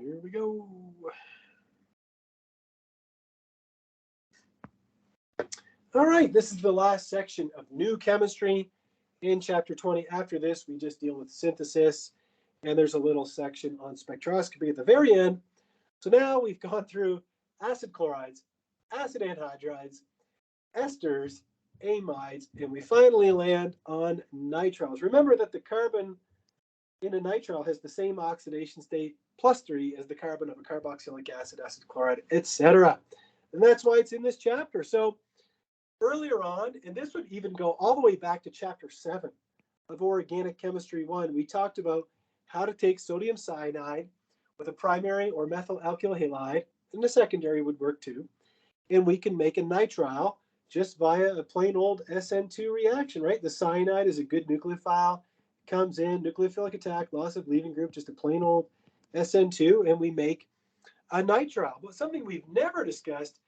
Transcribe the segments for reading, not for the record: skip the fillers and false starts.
Here we go. All right, this is the last section of new chemistry in chapter 20. After this, we just deal with synthesis, and there's a little section on spectroscopy at the very end. So now we've gone through acid chlorides, acid anhydrides, esters, amides, and we finally land on nitriles. Remember that the carbon in a nitrile has the same oxidation state +3 as the carbon of a carboxylic acid, acid chloride, etc. And that's why it's in this chapter. So earlier on, and this would even go all the way back to chapter 7 of Organic Chemistry 1, we talked about how to take sodium cyanide with a primary or methyl alkyl halide, and the secondary would work too, and we can make a nitrile just via a plain old SN2 reaction, right? The cyanide is a good nucleophile, comes in, nucleophilic attack, loss of leaving group, just a plain old SN2, and we make a nitrile. But something we've never discussed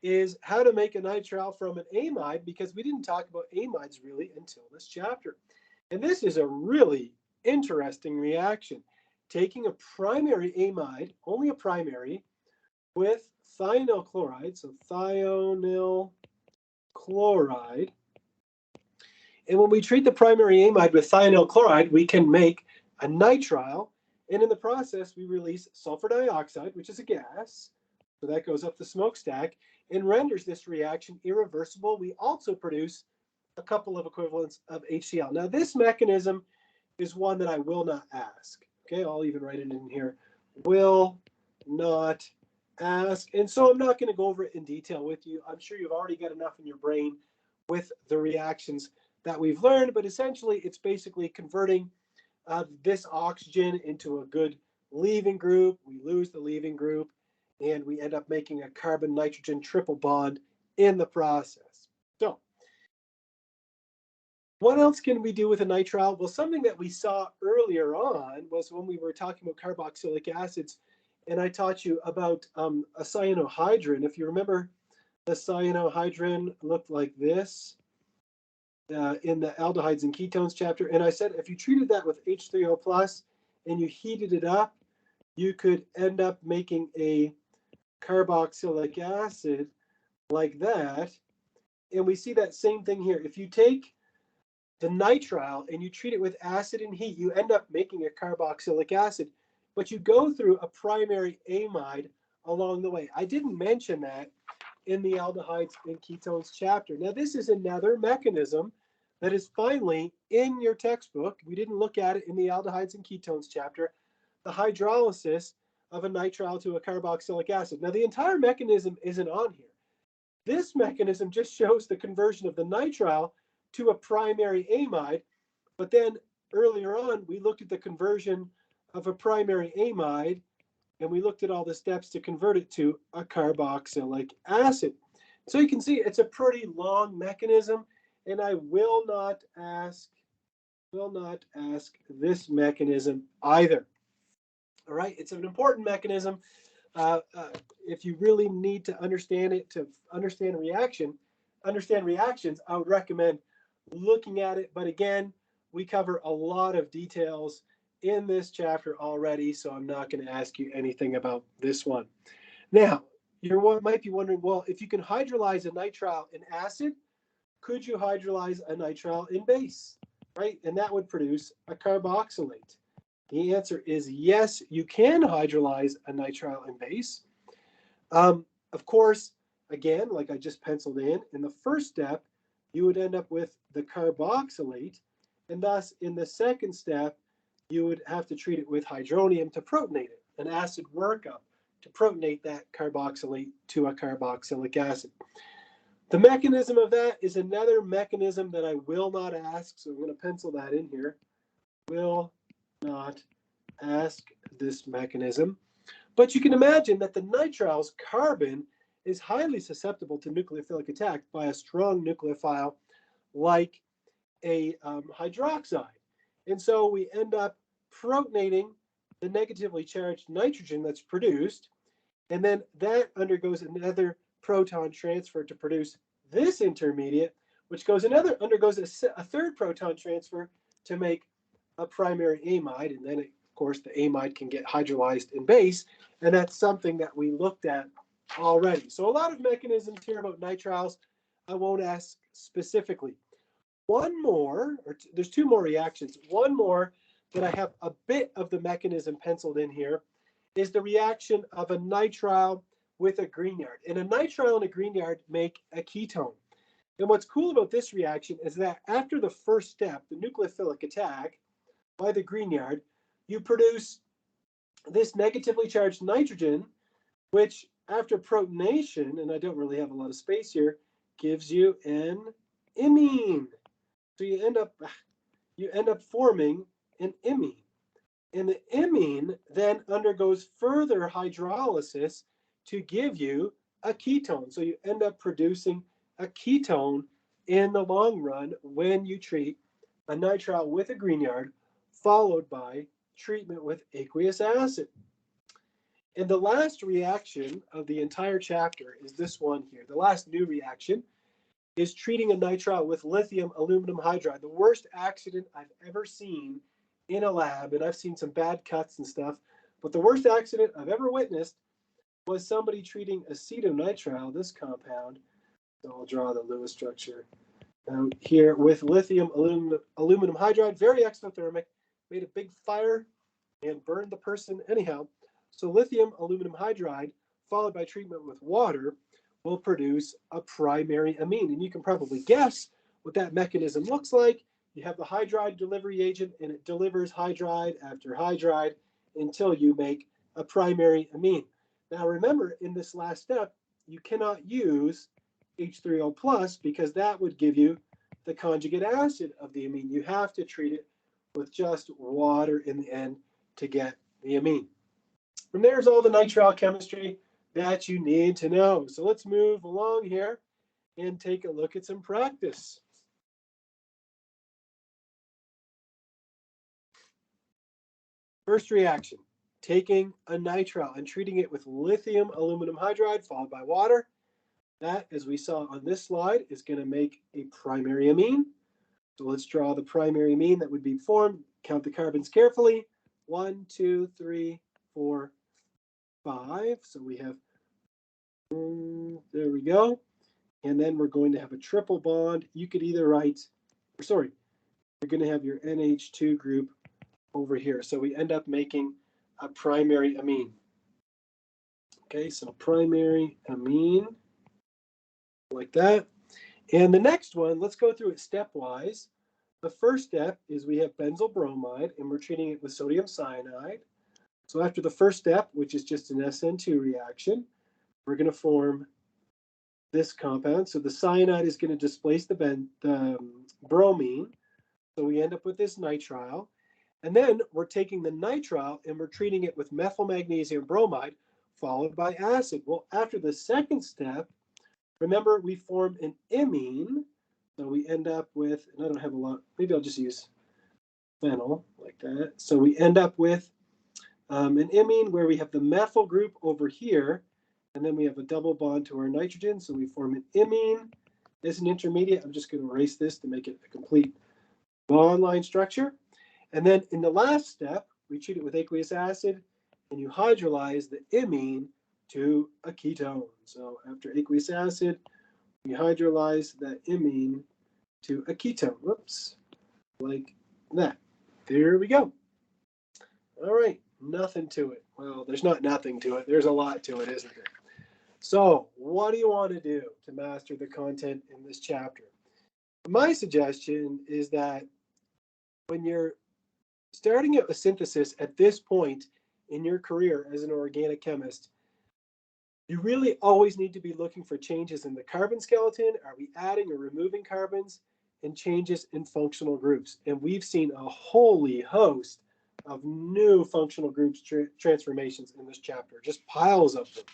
is how to make a nitrile from an amide, because we didn't talk about amides really until this chapter. And this is a really interesting reaction. Taking a primary amide, only a primary, with thionyl chloride, so thionyl chloride. And when we treat the primary amide with thionyl chloride, we can make a nitrile. And in the process, we release sulfur dioxide, which is a gas. So that goes up the smokestack and renders this reaction irreversible. We also produce a couple of equivalents of HCl. Now, this mechanism is one that I will not ask. Okay, I'll even write it in here. Will not ask. And so I'm not going to go over it in detail with you. I'm sure you've already got enough in your brain with the reactions that we've learned, but essentially it's basically converting this oxygen into a good leaving group. We lose the leaving group, and we end up making a carbon-nitrogen triple bond in the process. So what else can we do with a nitrile? Well, something that we saw earlier on was when we were talking about carboxylic acids, and I taught you about a cyanohydrin. If you remember, the cyanohydrin looked like this in the aldehydes and ketones chapter. And I said if you treated that with H3O plus and you heated it up, you could end up making a carboxylic acid like that. And we see that same thing here. If you take the nitrile and you treat it with acid and heat, you end up making a carboxylic acid, but you go through a primary amide along the way. I didn't mention that in the aldehydes and ketones chapter. Now, this is another mechanism that is finally in your textbook. We didn't look at it in the aldehydes and ketones chapter, the hydrolysis of a nitrile to a carboxylic acid. Now, the entire mechanism isn't on here. This mechanism just shows the conversion of the nitrile to a primary amide, but then earlier on, we looked at the conversion of a primary amide, and we looked at all the steps to convert it to a carboxylic acid. So you can see it's a pretty long mechanism, and I will not ask this mechanism either. All right, it's an important mechanism. If you really need to understand it, to understand reactions, I would recommend looking at it. But again, we cover a lot of details in this chapter already, so I'm not going to ask you anything about this one. Now, you might be wondering, well, if you can hydrolyze a nitrile in acid, could you hydrolyze a nitrile in base, right? And that would produce a carboxylate. The answer is yes, you can hydrolyze a nitrile in base. Of course, again, like I just penciled in the first step, you would end up with the carboxylate, and thus in the second step, you would have to treat it with hydronium to protonate it, an acid workup to protonate that carboxylate to a carboxylic acid. The mechanism of that is another mechanism that I will not ask, so I'm going to pencil that in here. Will not ask this mechanism. But you can imagine that the nitrile's carbon is highly susceptible to nucleophilic attack by a strong nucleophile like a hydroxide. And so we end up protonating the negatively charged nitrogen that's produced, and then that undergoes another proton transfer to produce this intermediate, which undergoes a third proton transfer to make a primary amide, and then it course, the amide can get hydrolyzed in base, and that's something that we looked at already. So a lot of mechanisms here about nitriles I won't ask specifically. One more, there's two more reactions. One more that I have a bit of the mechanism penciled in here is the reaction of a nitrile with a Grignard. And a nitrile and a Grignard make a ketone. And what's cool about this reaction is that after the first step, the nucleophilic attack by the Grignard, you produce this negatively charged nitrogen, which after protonation, and I don't really have a lot of space here, gives you an imine. So you end up forming an imine. And the imine then undergoes further hydrolysis to give you a ketone. So you end up producing a ketone in the long run when you treat a nitrile with a Grignard, followed by treatment with aqueous acid. And the last reaction of the entire chapter is this one here. The last new reaction is treating a nitrile with lithium aluminum hydride. The worst accident I've ever seen in a lab, and I've seen some bad cuts and stuff, but the worst accident I've ever witnessed was somebody treating acetonitrile, this compound. So I'll draw the Lewis structure out here with lithium aluminum hydride, very exothermic, made a big fire and burned the person anyhow. So lithium aluminum hydride followed by treatment with water will produce a primary amine. And you can probably guess what that mechanism looks like. You have the hydride delivery agent, and it delivers hydride after hydride until you make a primary amine. Now remember, in this last step, you cannot use H3O plus because that would give you the conjugate acid of the amine. You have to treat it with just water in the end to get the amine. And there's all the nitrile chemistry that you need to know. So let's move along here and take a look at some practice. First reaction, taking a nitrile and treating it with lithium aluminum hydride followed by water. That, as we saw on this slide, is going to make a primary amine. So let's draw the primary amine that would be formed. Count the carbons carefully. 1, 2, 3, 4, 5. So we have, there we go. And then we're going to have a triple bond. You could either write, you're going to have your NH2 group over here. So we end up making a primary amine. Okay, so primary amine, like that. And the next one, let's go through it stepwise. The first step is we have benzyl bromide, and we're treating it with sodium cyanide. So after the first step, which is just an SN2 reaction, we're going to form this compound. So the cyanide is going to displace the bromine. So we end up with this nitrile. And then we're taking the nitrile and we're treating it with methyl magnesium bromide followed by acid. Well, after the second step, remember we form an imine. So we end up with, and I don't have a lot, maybe I'll just use phenyl like that. So we end up with an imine where we have the methyl group over here, and then we have a double bond to our nitrogen. So we form an imine. As an intermediate, I'm just going to erase this to make it a complete bond line structure. And then in the last step, we treat it with aqueous acid, and you hydrolyze the imine to a ketone. So after aqueous acid, we hydrolyze the imine to a ketone. Whoops, like that. There we go. All right, nothing to it. Well, there's not nothing to it. There's a lot to it, isn't there? So what do you want to do to master the content in this chapter? My suggestion is that when you're starting out a synthesis at this point in your career as an organic chemist, you really always need to be looking for changes in the carbon skeleton. Are we adding or removing carbons? And changes in functional groups. And we've seen a holy host of new functional groups transformations in this chapter, just piles of them.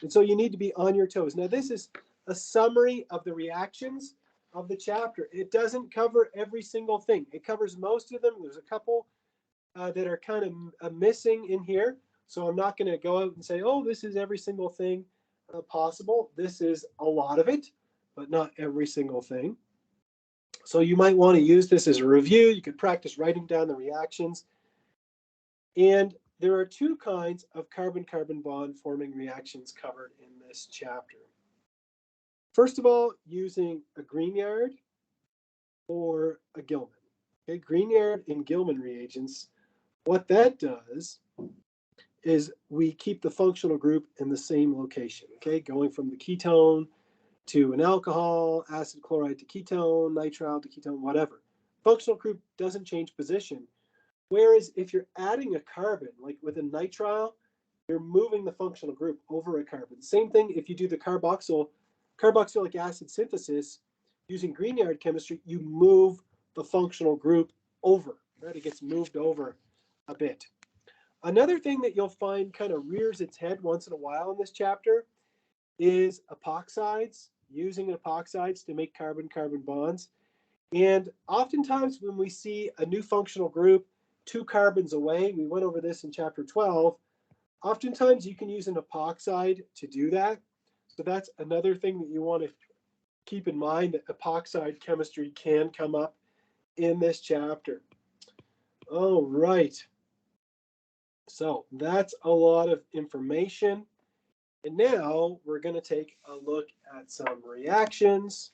And so you need to be on your toes. Now, this is a summary of the reactions of the chapter. It doesn't cover every single thing. It covers most of them. There's a couple that are kind of missing in here. So I'm not going to go out and say, oh, this is every single thing possible. This is a lot of it, but not every single thing. So you might want to use this as a review. You could practice writing down the reactions. And there are two kinds of carbon-carbon bond forming reactions covered in this chapter. First of all, using a Grignard or a Gilman. Okay, Grignard and Gilman reagents, what that does is we keep the functional group in the same location, okay, going from the ketone to an alcohol, acid chloride to ketone, nitrile to ketone, whatever. Functional group doesn't change position. Whereas if you're adding a carbon, like with a nitrile, you're moving the functional group over a carbon. Same thing if you do the carboxylic acid synthesis using Grignard chemistry, you move the functional group over, right? It gets moved over a bit. Another thing that you'll find kind of rears its head once in a while in this chapter is epoxides, using epoxides to make carbon-carbon bonds. And oftentimes when we see a new functional group 2 carbons away, we went over this in chapter 12, oftentimes you can use an epoxide to do that. So that's another thing that you want to keep in mind, that epoxide chemistry can come up in this chapter. All right. So that's a lot of information. And now we're going to take a look at some reactions,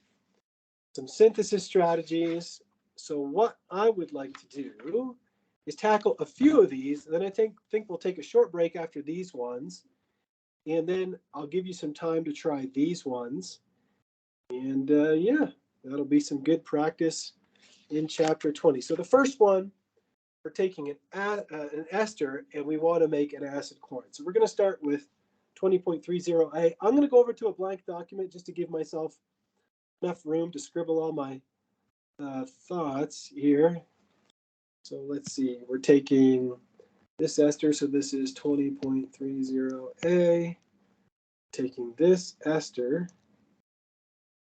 some synthesis strategies. So what I would like to do is tackle a few of these. Then I think we'll take a short break after these ones. And then I'll give you some time to try these ones. And yeah, that'll be some good practice in chapter 20. So the first one, we're taking an ester and we want to make an acid chloride. So we're going to start with 20.30A. I'm going to go over to a blank document just to give myself enough room to scribble all my thoughts here. So let's see, we're taking this ester, so this is 20.30A. Taking this ester,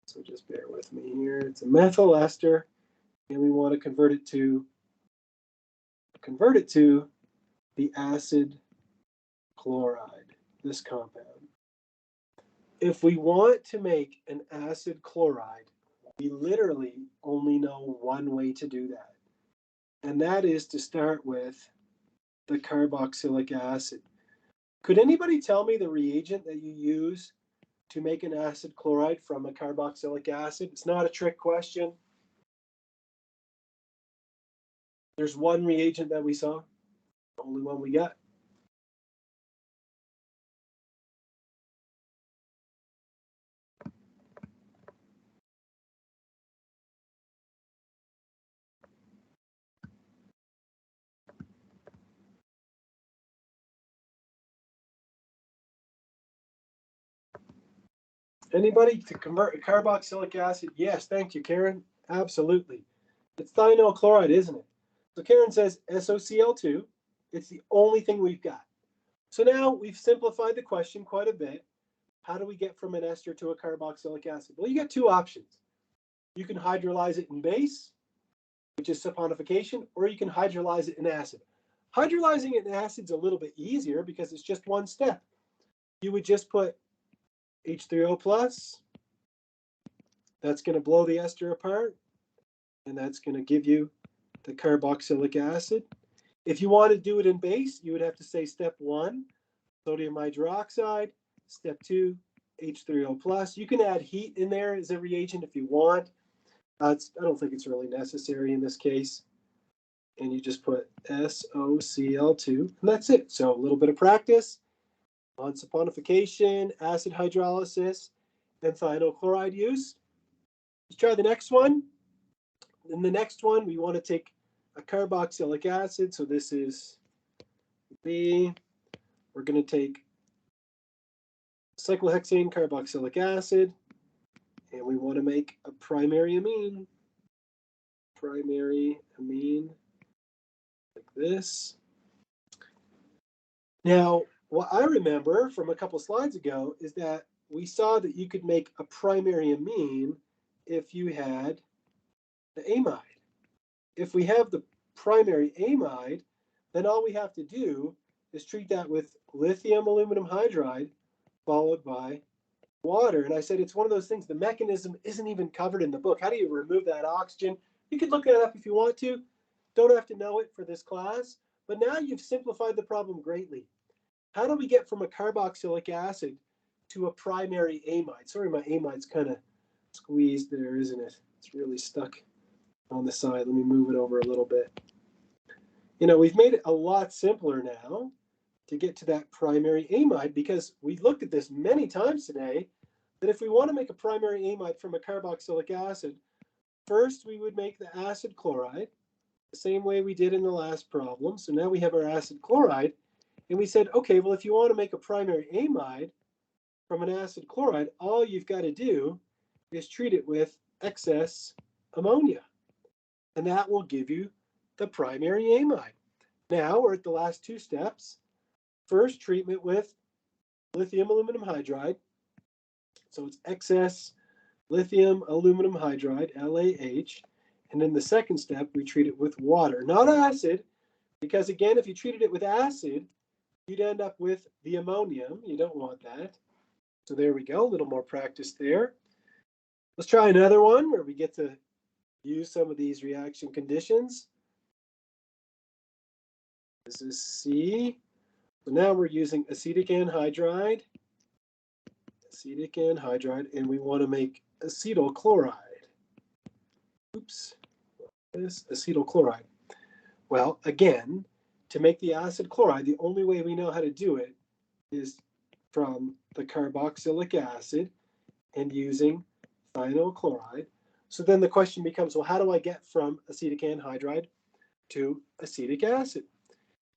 so just bear with me here. It's a methyl ester, and we want to convert it to the acid chloride, this compound. If we want to make an acid chloride, we literally only know one way to do that. And that is to start with the carboxylic acid. Could anybody tell me the reagent that you use to make an acid chloride from a carboxylic acid? It's not a trick question. There's one reagent that we saw, only one we got. Anybody to convert a carboxylic acid? Yes, thank you, Karen. Absolutely. It's thionyl chloride, isn't it? So Karen says SOCl2. It's the only thing we've got. So now we've simplified the question quite a bit. How do we get from an ester to a carboxylic acid? Well, you got two options. You can hydrolyze it in base, which is saponification, or you can hydrolyze it in acid. Hydrolyzing it in acid is a little bit easier because it's just one step. You would just put H3O plus. That's going to blow the ester apart, and that's going to give you the carboxylic acid. If you want to do it in base, you would have to say step 1, sodium hydroxide, step 2, H3O plus. You can add heat in there as a reagent if you want. I don't think it's really necessary in this case. And you just put SOCl2, and that's it. So a little bit of practice on saponification, acid hydrolysis, and thionyl chloride use. Let's try the next one. In the next one, we want to take a carboxylic acid. So this is B. We're going to take cyclohexane carboxylic acid, and we want to make a primary amine. Primary amine, like this. Now, what I remember from a couple slides ago is that we saw that you could make a primary amine if you had the amide. If we have the primary amide, then all we have to do is treat that with lithium aluminum hydride followed by water. And I said it's one of those things, the mechanism isn't even covered in the book. How do you remove that oxygen? You could look that up if you want to. Don't have to know it for this class, But now you've simplified the problem greatly. How do we get from a carboxylic acid to a primary amide? Sorry, my amide's kind of squeezed there, isn't it? It's really stuck on the side. Let me move it over a little bit. You know, we've made it a lot simpler now to get to that primary amide, because we looked at this many times today, that if we want to make a primary amide from a carboxylic acid, first we would make the acid chloride, the same way we did in the last problem. So now we have our acid chloride, and we said, okay, well, if you want to make a primary amide from an acid chloride, all you've got to do is treat it with excess ammonia, and that will give you the primary amide. Now we're at the last two steps. First, treatment with lithium aluminum hydride. So it's excess lithium aluminum hydride, LaH. And in the second step, we treat it with water, not acid, because again, if you treated it with acid, you'd end up with the ammonium. You don't want that. So there we go, a little more practice there. Let's try another one where we get to use some of these reaction conditions. This is C. So now we're using acetic anhydride, and we want to make acetyl chloride. Oops, this acetyl chloride. Well, again, to make the acid chloride, the only way we know how to do it is from the carboxylic acid and using thionyl chloride. So then the question becomes, well, how do I get from acetic anhydride to acetic acid?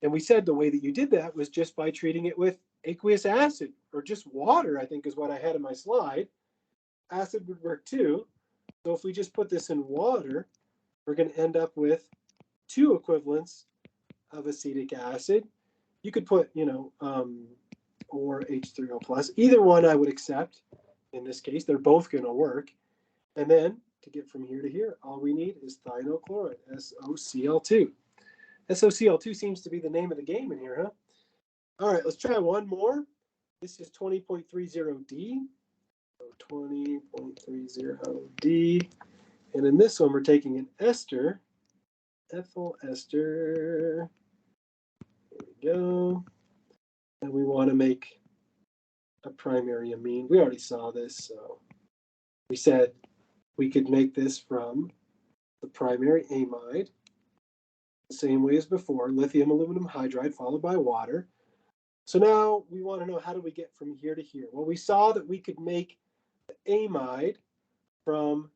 And we said the way that you did that was just by treating it with aqueous acid, or just water, I think is what I had in my slide. Acid would work too. So if we just put this in water, we're going to end up with two equivalents of acetic acid. You could put, or H3O plus. Either one I would accept. In this case, they're both going to work. And then to get from here to here, all we need is thionyl chloride, SOCl2. SOCl2 seems to be the name of the game in here, huh? All right, let's try one more. This is 20.30D. So 20.30D. And in this one, we're taking an ester, ethyl ester. Here we go. And we want to make a primary amine. We already saw this, so we said we could make this from the primary amide, the same way as before, lithium aluminum hydride followed by water. So now we want to know, how do we get from here to here? Well, we saw that we could make the amide from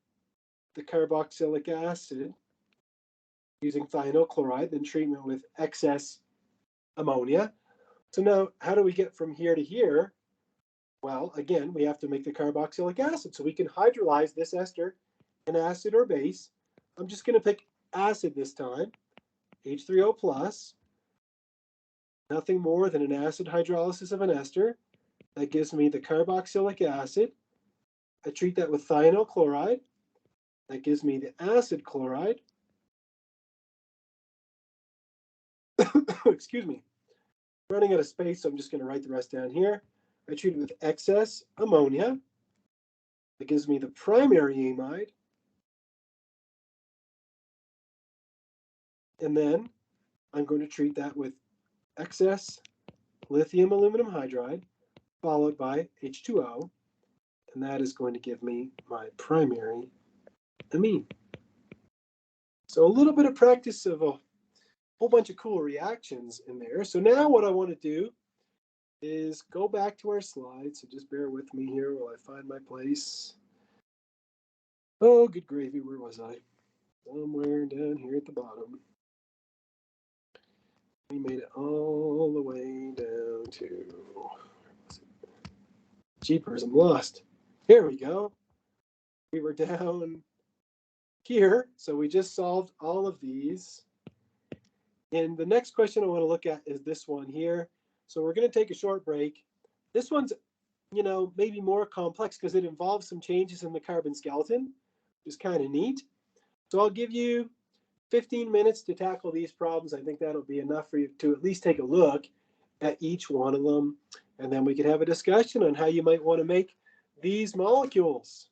the carboxylic acid using thionyl chloride, then treatment with excess ammonia. So now, how do we get from here to here? Well, again, we have to make the carboxylic acid. So we can hydrolyze this ester in acid or base. I'm just going to pick acid this time, H3O plus. Nothing more than an acid hydrolysis of an ester. That gives me the carboxylic acid. I treat that with thionyl chloride. That gives me the acid chloride. Excuse me. Running out of space, so I'm just going to write the rest down here. I treat it with excess ammonia. That gives me the primary amide. And then I'm going to treat that with excess lithium aluminum hydride followed by H2O. And that is going to give me my primary amine. So a little bit of practice of a whole bunch of cool reactions in there. So now what I want to do is go back to our slides. So just bear with me here while I find my place. Oh, good gravy, where was I? Somewhere down here at the bottom. We made it all the way down to, jeepers, I'm lost. Here we go. We were down here, so we just solved all of these. And the next question I want to look at is this one here. So we're going to take a short break. This one's, maybe more complex because it involves some changes in the carbon skeleton, which is kind of neat. So I'll give you 15 minutes to tackle these problems. I think that'll be enough for you to at least take a look at each one of them. And then we could have a discussion on how you might want to make these molecules.